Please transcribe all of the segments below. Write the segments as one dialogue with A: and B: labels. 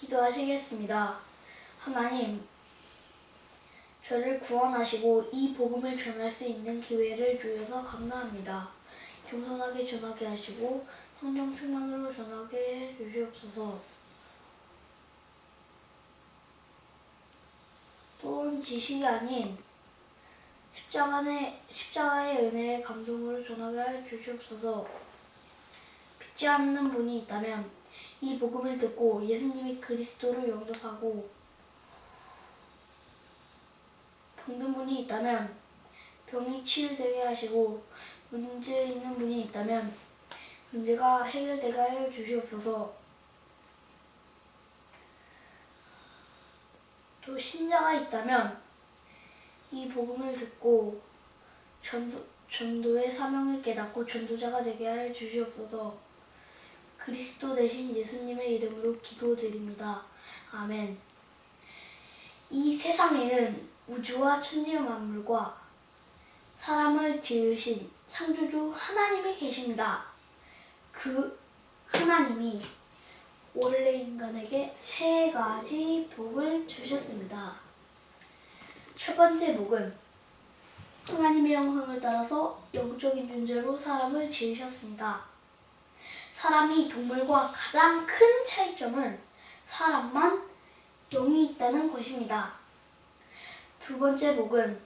A: 기도하시겠습니다. 하나님, 저를 구원하시고 이 복음을 전할 수 있는 기회를 주셔서 감사합니다. 겸손하게 전하게 하시고 성령 충만으로 전하게 해 주시옵소서. 또는 지식이 아닌 십자가의 은혜의 감동으로 전하게 해 주시옵소서. 믿지 않는 분이 있다면 이 복음을 듣고 예수님이 그리스도를 영접하고 병든 분이 있다면 병이 치유되게 하시고 문제 있는 분이 있다면 문제가 해결되게 하여 주시옵소서. 또 신자가 있다면 이 복음을 듣고 전도의 사명을 깨닫고 전도자가 되게 하여 주시옵소서. 그리스도 대신 예수님의 이름으로 기도드립니다. 아멘. 이 세상에는 우주와 천지 만물과 사람을 지으신 창조주 하나님이 계십니다. 그 하나님이 원래 인간에게 세 가지 복을 주셨습니다. 첫 번째 복은 하나님의 형상을 따라서 영적인 존재로 사람을 지으셨습니다. 사람이 동물과 가장 큰 차이점은 사람만 영이 있다는 것입니다. 두 번째 복은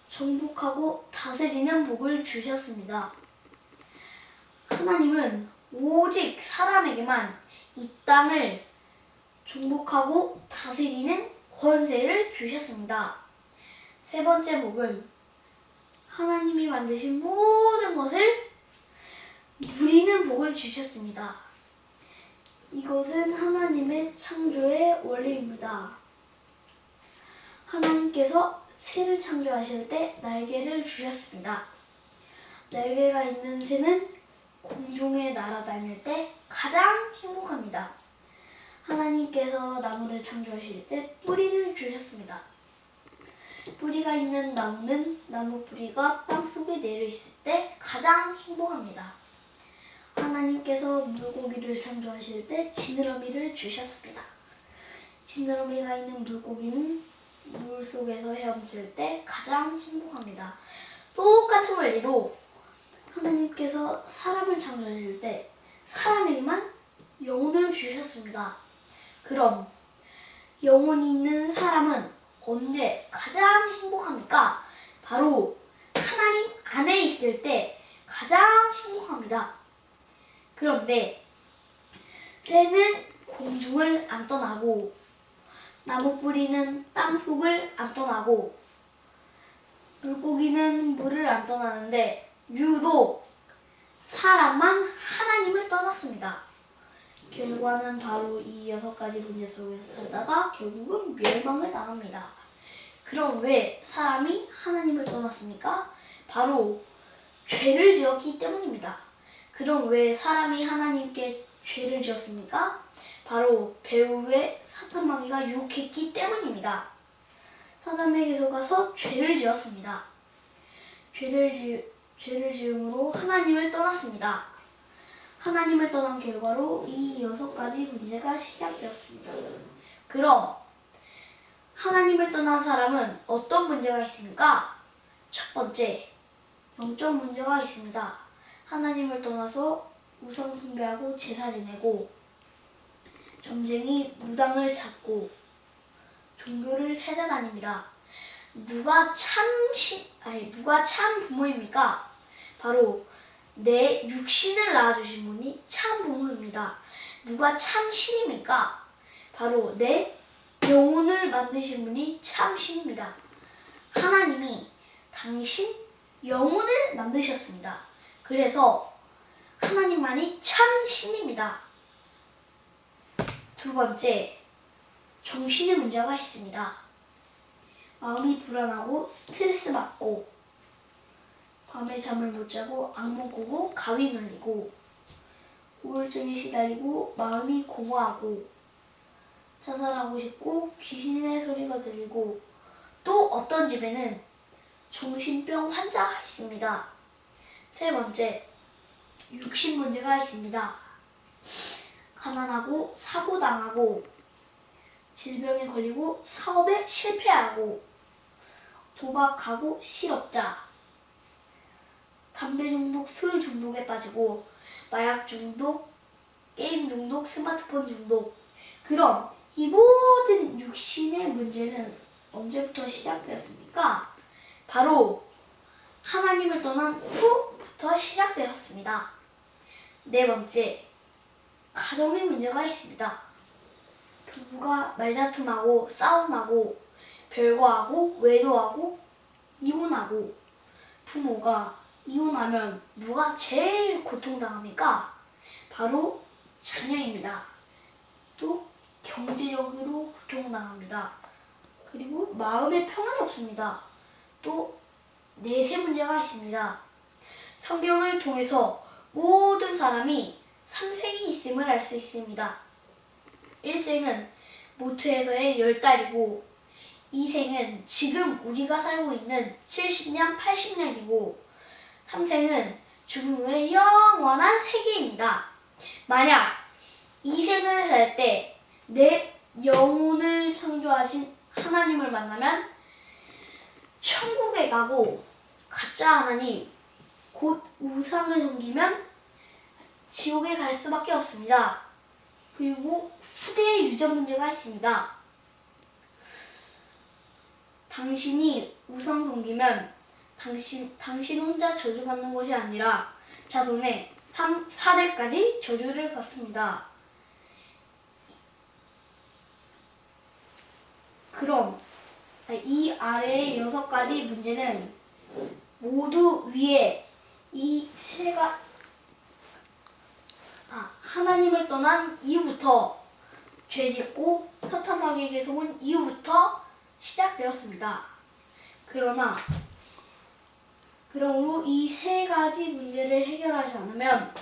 A: 정복하고 다스리는 복을 주셨습니다. 하나님은 오직 사람에게만 이 땅을 정복하고 다스리는 권세를 주셨습니다. 세 번째 복은 하나님이 만드신 모든 것을 누리는 복을 주셨습니다. 이것은 하나님의 창조의 원리입니다. 하나님께서 새를 창조하실 때 날개를 주셨습니다. 날개가 있는 새는 공중에 날아다닐 때 가장 행복합니다. 하나님께서 나무를 창조하실 때 뿌리를 주셨습니다. 뿌리가 있는 나무는 나무 뿌리가 땅속에 내려있을 때 가장 행복합니다. 하나님께서 물고기를 창조하실 때 지느러미를 주셨습니다. 지느러미가 있는 물고기는 물속에서 헤엄칠 때 가장 행복합니다. 똑같은 원리로 하나님께서 사람을 창조하실 때 사람에게만 영혼을 주셨습니다. 그럼 영혼이 있는 사람은 언제 가장 행복합니까? 바로 하나님 안에 있을 때 가장 행복합니다. 그런데 새는 공중을 안 떠나고 나무 뿌리는 땅속을 안 떠나고 물고기는 물을 안 떠나는데 유독 사람만 하나님을 떠났습니다. 결과는 바로 이 6가지 문제 속에서 살다가 결국은 멸망을 당합니다. 그럼 왜 사람이 하나님을 떠났습니까? 바로 죄를 지었기 때문입니다. 그럼 왜 사람이 하나님께 죄를 지었습니까? 바로 배후에 사탄마귀가 유혹했기 때문입니다. 사탄에게서 가서 죄를 지었습니다. 죄를 지음으로 하나님을 떠났습니다. 하나님을 떠난 결과로 이 6가지 문제가 시작되었습니다. 그럼 하나님을 떠난 사람은 어떤 문제가 있습니까? 첫 번째, 영적 문제가 있습니다. 하나님을 떠나서 우상 숭배하고 제사 지내고 점쟁이 무당을 찾고 종교를 찾아다닙니다. 누가 참 부모입니까? 바로 내 육신을 낳아주신 분이 참 부모입니다. 누가 참 신입니까? 바로 내 영혼을 만드신 분이 참 신입니다. 하나님이 당신 영혼을 만드셨습니다. 그래서 하나님만이 참 신입니다. 두 번째, 정신의 문제가 있습니다. 마음이 불안하고 스트레스 받고 밤에 잠을 못 자고 악몽 꾸고 가위 눌리고 우울증에 시달리고 마음이 공허하고 자살하고 싶고 귀신의 소리가 들리고 또 어떤 집에는 정신병 환자가 있습니다. 세 번째, 육신 문제가 있습니다. 가난하고 사고당하고 질병에 걸리고 사업에 실패하고 도박하고 실업자, 담배 중독, 술 중독에 빠지고 마약 중독, 게임 중독, 스마트폰 중독. 그럼 이 모든 육신의 문제는 언제부터 시작되었습니까? 바로 하나님을 떠난 후부터 시작되었습니다. 네 번째, 가정의 문제가 있습니다. 부부가 말다툼하고 싸움하고 별거하고 외도하고 이혼하고. 부모가 이혼하면 누가 제일 고통당합니까? 바로 자녀입니다. 또 경제적으로 고통당합니다. 그리고 마음의 평안이 없습니다. 또 내세 문제가 있습니다. 성경을 통해서 모든 사람이 3생이 있음을 알 수 있습니다. 1생은 모태에서의 10달이고 2생은 지금 우리가 살고 있는 70년, 80년이고 3생은 죽은 후의 영원한 세계입니다. 만약 2생을 살 때 내 영혼을 창조하신 하나님을 만나면 천국에 가고, 가짜 하나님, 곧 우상을 섬기면 지옥에 갈 수밖에 없습니다. 그리고 후대의 유전 문제가 있습니다. 당신이 우상 섬기면 당신 혼자 저주받는 것이 아니라 자손의 3, 4대까지 저주를 받습니다. 그럼 이 아래의 6가지 문제는 모두 위에 이 하나님을 떠난 이후부터, 죄짓고 사탄 마귀에게 속은 이후부터 시작되었습니다. 그러므로 이 3가지 문제를 해결하지 않으면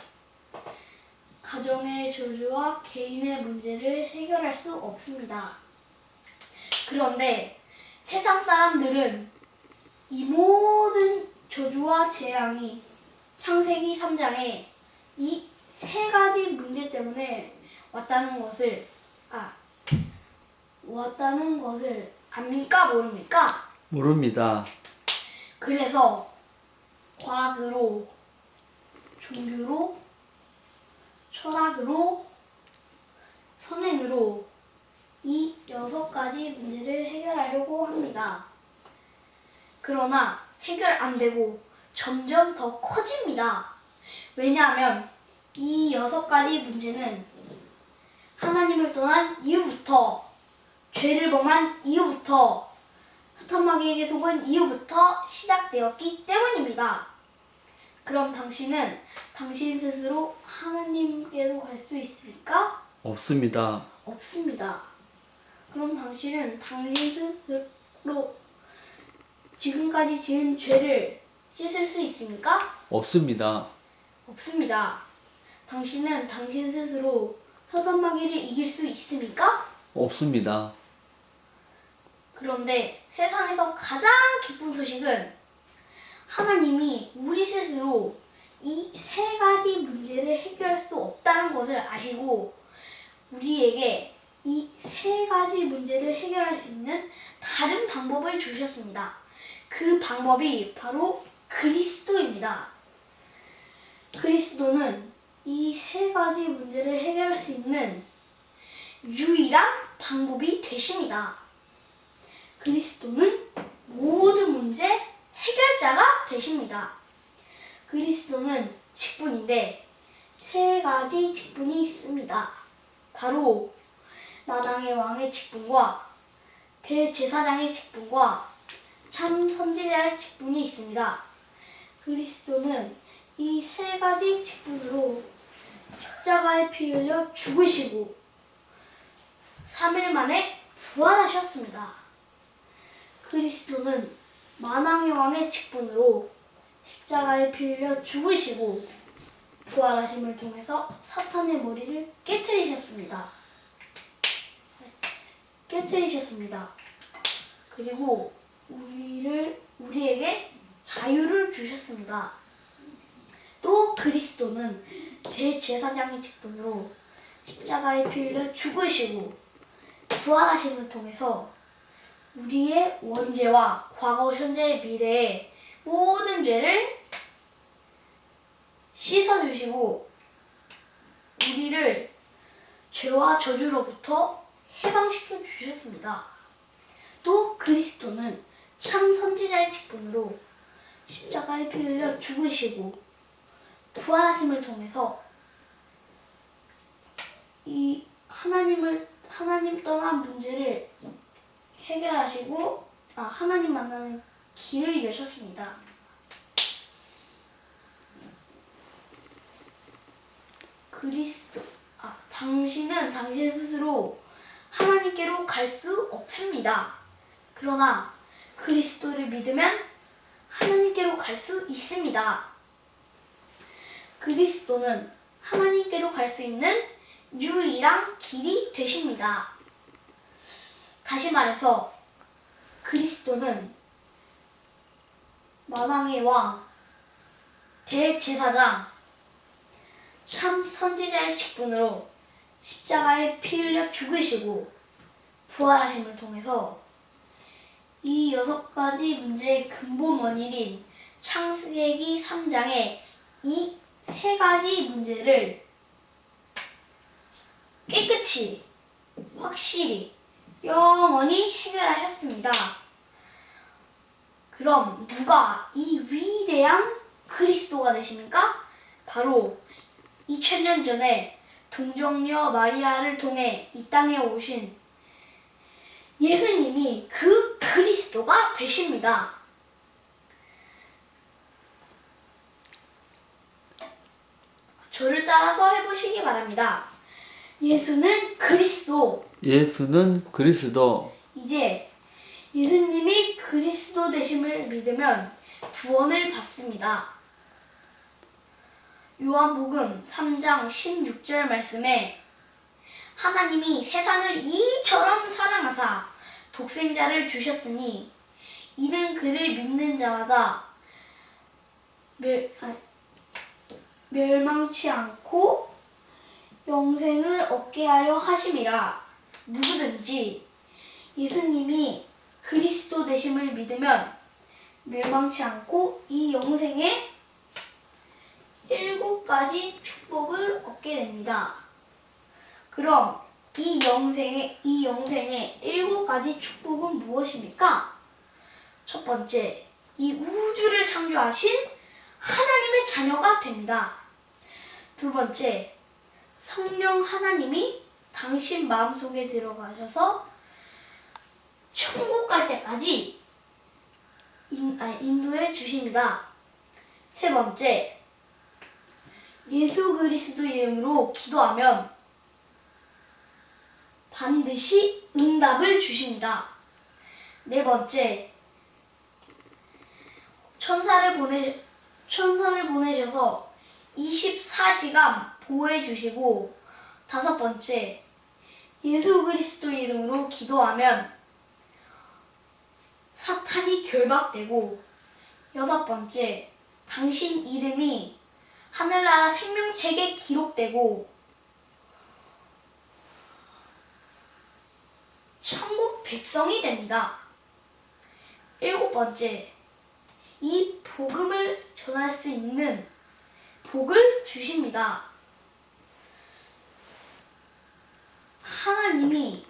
A: 가정의 저주와 개인의 문제를 해결할 수 없습니다. 그런데 세상 사람들은 이 모든 저주와 재앙이 창세기 3장에 이 3가지 문제 때문에 왔다는 것을 압니까? 모릅니까?
B: 모릅니다.
A: 그래서 과학으로, 종교로, 철학으로, 선행으로 이 6가지 문제를 해결하려고 합니다. 그러나 해결 안 되고 점점 더 커집니다. 왜냐하면 이 6가지 문제는 하나님을 떠난 이후부터, 죄를 범한 이후부터, 사탄 마귀에게 속은 이후부터 시작되었기 때문입니다. 그럼 당신은 당신 스스로 하나님께로 갈 수 있습니까?
B: 없습니다.
A: 없습니다. 그럼 당신은 당신 스스로 지금까지 지은 죄를 씻을 수 있습니까?
B: 없습니다.
A: 없습니다. 당신은 당신 스스로 사탄 마귀를 이길 수 있습니까?
B: 없습니다.
A: 그런데 세상에서 가장 기쁜 소식은 하나님이 우리 스스로 이 3가지 문제를 해결할 수 없다는 것을 아시고 우리에게 이 3가지 문제를 해결할 수 있는 다른 방법을 주셨습니다. 그 방법이 바로 그리스도입니다. 그리스도는 이 3가지 문제를 해결할 수 있는 유일한 방법이 되십니다. 그리스도는 모든 문제 해결자가 되십니다. 그리스도는 직분인데 3가지 직분이 있습니다. 바로 마당의 왕의 직분과 대제사장의 직분과 참 선지자의 직분이 있습니다. 그리스도는 이 3가지 직분으로 십자가에 피 흘려 죽으시고 3일 만에 부활하셨습니다. 그리스도는 만왕의 왕의 직분으로 십자가에 피 흘려 죽으시고 부활하심을 통해서 사탄의 머리를 깨트리셨습니다. 그리고 우리에게 자유를 주셨습니다. 또 그리스도는 대제사장의 직분으로 십자가에 피 흘려 죽으시고 부활하심을 통해서 우리의 원죄와 과거, 현재, 미래의 모든 죄를 씻어주시고 우리를 죄와 저주로부터 해방시켜 주셨습니다. 또 그리스도는 참 선지자의 직분으로 십자가에 피 흘려 죽으시고 부활하심을 통해서 이 하나님 떠난 문제를 해결하시고 하나님 만나는 길을 여셨습니다. 당신은 당신 스스로 하나님께로 갈 수 없습니다. 그러나 그리스도를 믿으면 하나님께로 갈 수 있습니다. 그리스도는 하나님께로 갈 수 있는 유일한 길이 되십니다. 다시 말해서 그리스도는 만왕의 왕, 대제사장, 참 선지자의 직분으로 십자가에 피 흘려 죽으시고 부활하심을 통해서 이 6가지 문제의 근본 원인인 창세기 3장의 이 3가지 문제를 깨끗이, 확실히, 영원히 해결하셨습니다. 그럼 누가 이 위대한 그리스도가 되십니까? 바로 2000년 전에 동정녀 마리아를 통해 이 땅에 오신 예수님이 그 그리스도가 되십니다. 저를 따라서 해보시기 바랍니다. 예수는 그리스도.
B: 예수는 그리스도.
A: 이제 예수님이 그리스도 되심을 믿으면 구원을 받습니다. 요한복음 3장 16절 말씀에 하나님이 세상을 이처럼 사랑하사 독생자를 주셨으니 이는 그를 믿는 자마다 멸망치 않고 영생을 얻게 하려 하심이라. 누구든지 예수님이 그리스도 되심을 믿으면 멸망치 않고 이 영생에 7가지 축복을 얻게 됩니다. 그럼 이 영생의 7가지 축복은 무엇입니까? 첫 번째, 이 우주를 창조하신 하나님의 자녀가 됩니다. 두 번째, 성령 하나님이 당신 마음속에 들어가셔서 천국 갈 때까지 인도해 주십니다. 세 번째, 예수 그리스도 이름으로 기도하면 반드시 응답을 주십니다. 네 번째, 천사를 보내셔서 24시간 보호해 주시고, 다섯 번째, 예수 그리스도 이름으로 기도하면 사탄이 결박되고, 여섯 번째, 당신 이름이 하늘나라 생명책에 기록되고 천국 백성이 됩니다. 일곱 번째, 이 복음을 전할 수 있는 복을 주십니다. 하나님이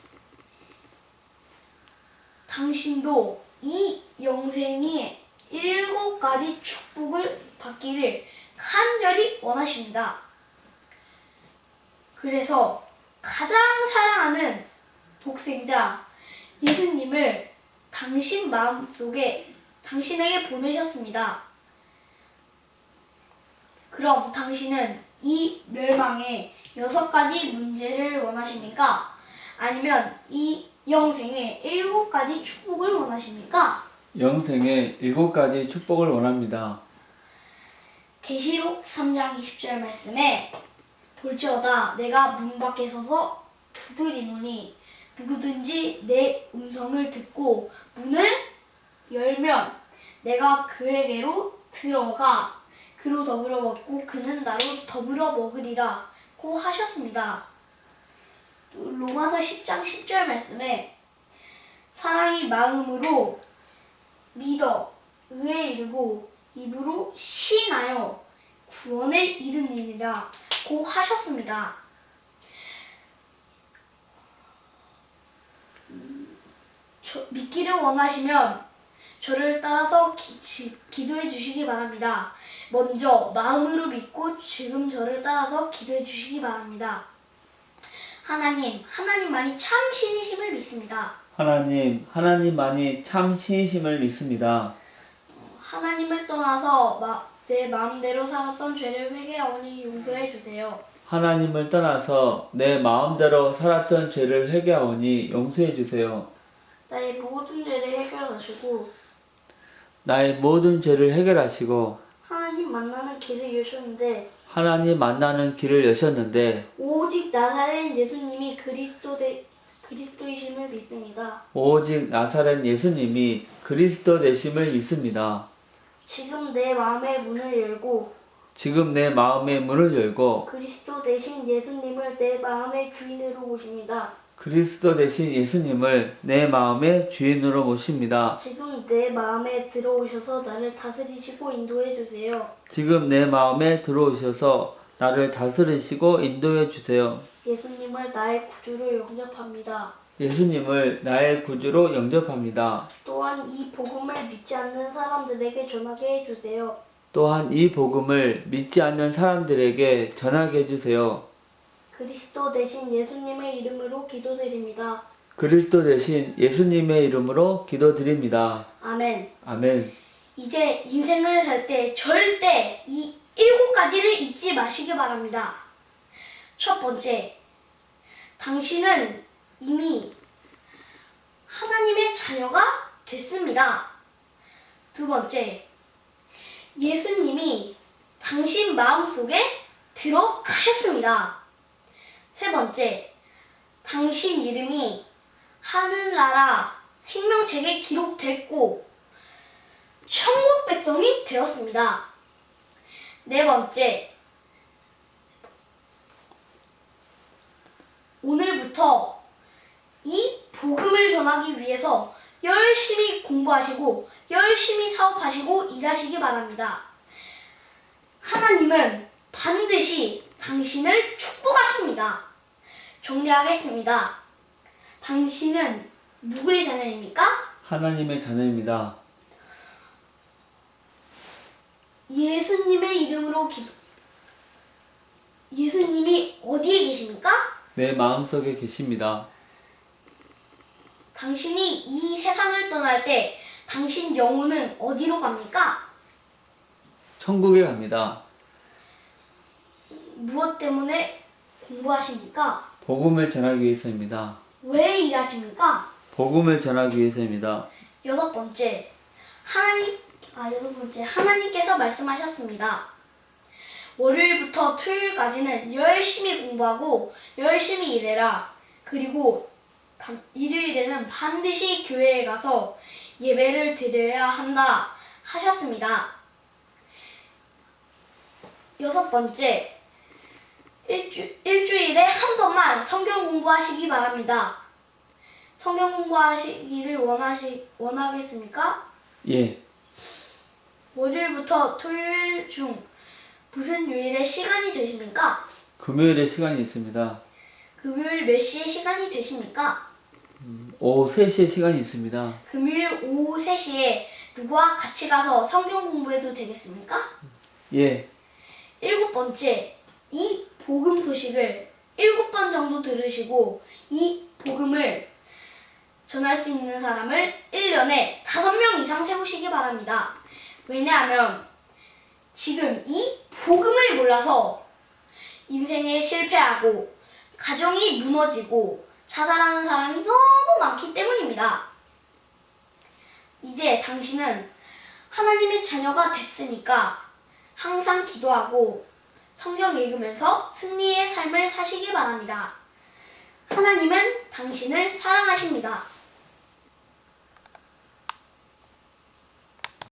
A: 당신도 이 영생의 7가지 축복을 받기를 간절히 원하십니다. 그래서 가장 사랑하는 독생자 예수님을 당신 마음속에 당신에게 보내셨습니다. 그럼 당신은 이 멸망의 6가지 문제를 원하십니까? 아니면 이 영생의 7가지 축복을 원하십니까?
B: 영생의 7가지 축복을 원합니다.
A: 계시록 3장 20절 말씀에 볼지어다 내가 문 밖에 서서 두드리노니 누구든지 내 음성을 듣고 문을 열면 내가 그에게로 들어가 그로 더불어 먹고 그는 나로 더불어 먹으리라 고 하셨습니다. 로마서 10장 10절 말씀에 사랑이 마음으로 믿어 의에 이르고 입으로 시인하여 구원에 이르느니라 고 하셨습니다. 믿기를 원하시면 저를 따라서 기도해 주시기 바랍니다. 먼저 마음으로 믿고 지금 저를 따라서 기도해 주시기 바랍니다. 하나님만이 참 신이심을 믿습니다.
B: 하나님만이 참 신이심을 믿습니다.
A: 하나님을 떠나서 내 마음대로 살았던 죄를 회개하오니 용서해 주세요.
B: 하나님을 떠나서 내 마음대로 살았던 죄를 회개하오니 용서해 주세요.
A: 나의 모든 죄를 해결하시고
B: 나의 모든 죄를 해결하시고
A: 하나님 만나는 길을 여셨는데
B: 하나님 만나는 길을 여셨는데
A: 오직 나사렛 예수님이 그리스도이심을 믿습니다.
B: 오직 나사렛 예수님이 그리스도 되심을 믿습니다.
A: 지금 내 마음의 문을 열고
B: 지금 내 마음의 문을 열고
A: 그리스도 대신 예수님을 내 마음의 주인으로 모십니다.
B: 그리스도 되신 예수님을 내 마음의 주인으로 모십니다.
A: 지금 내 마음에 들어오셔서 나를 다스리시고 인도해 주세요.
B: 지금 내 마음에 들어오셔서 나를 다스리시고 인도해 주세요.
A: 예수님을 나의 구주로 영접합니다.
B: 예수님을 나의 구주로 영접합니다.
A: 또한 이 복음을 믿지 않는 사람들에게 전하게 해주세요.
B: 또한 이 복음을 믿지 않는 사람들에게 전하게 해주세요.
A: 그리스도 대신 예수님의 이름으로 기도드립니다.
B: 그리스도 대신 예수님의 이름으로 기도드립니다.
A: 아멘.
B: 아멘.
A: 이제 인생을 살 때 절대 이 7가지를 잊지 마시기 바랍니다. 첫 번째, 당신은 이미 하나님의 자녀가 됐습니다. 두 번째, 예수님이 당신 마음속에 들어가셨습니다. 세 번째, 당신 이름이 하늘나라 생명책에 기록됐고 천국 백성이 되었습니다. 네 번째, 오늘부터 이 복음을 전하기 위해서 열심히 공부하시고 열심히 사업하시고 일하시기 바랍니다. 하나님은 반드시 당신을 축복하십니다. 정리하겠습니다. 당신은 누구의 자녀입니까?
B: 하나님의 자녀입니다.
A: 예수님의 이름으로 예수님이 어디에 계십니까?
B: 내 마음속에 계십니다.
A: 당신이 이 세상을 떠날 때 당신 영혼은 어디로 갑니까?
B: 천국에 갑니다.
A: 무엇 때문에 공부하십니까?
B: 복음을 전하기 위해서입니다.
A: 왜 일하십니까?
B: 복음을 전하기 위해서입니다.
A: 여섯 번째, 하나님께서 말씀하셨습니다. 월요일부터 토요일까지는 열심히 공부하고 열심히 일해라. 그리고 일요일에는 반드시 교회에 가서 예배를 드려야 한다 하셨습니다. 여섯 번째, 일주일에 한 번만 성경 공부하시기 바랍니다. 성경 공부하시기를 원하겠습니까?
B: 예.
A: 월요일부터 토요일 중 무슨 요일에 시간이 되십니까?
B: 금요일에 시간이 있습니다.
A: 금요일 몇 시에 시간이 되십니까?
B: 오후 3시에 시간이 있습니다.
A: 금요일 오후 3시에 누구와 같이 가서 성경 공부해도 되겠습니까?
B: 예.
A: 일곱 번째, 이 복음 소식을 7번 정도 들으시고 이 복음을 전할 수 있는 사람을 1년에 5명 이상 세우시기 바랍니다. 왜냐하면 지금 이 복음을 몰라서 인생에 실패하고 가정이 무너지고 자살하는 사람이 너무 많기 때문입니다. 이제 당신은 하나님의 자녀가 됐으니까 항상 기도하고 성경 읽으면서 승리의 삶을 사시기 바랍니다. 하나님은 당신을 사랑하십니다.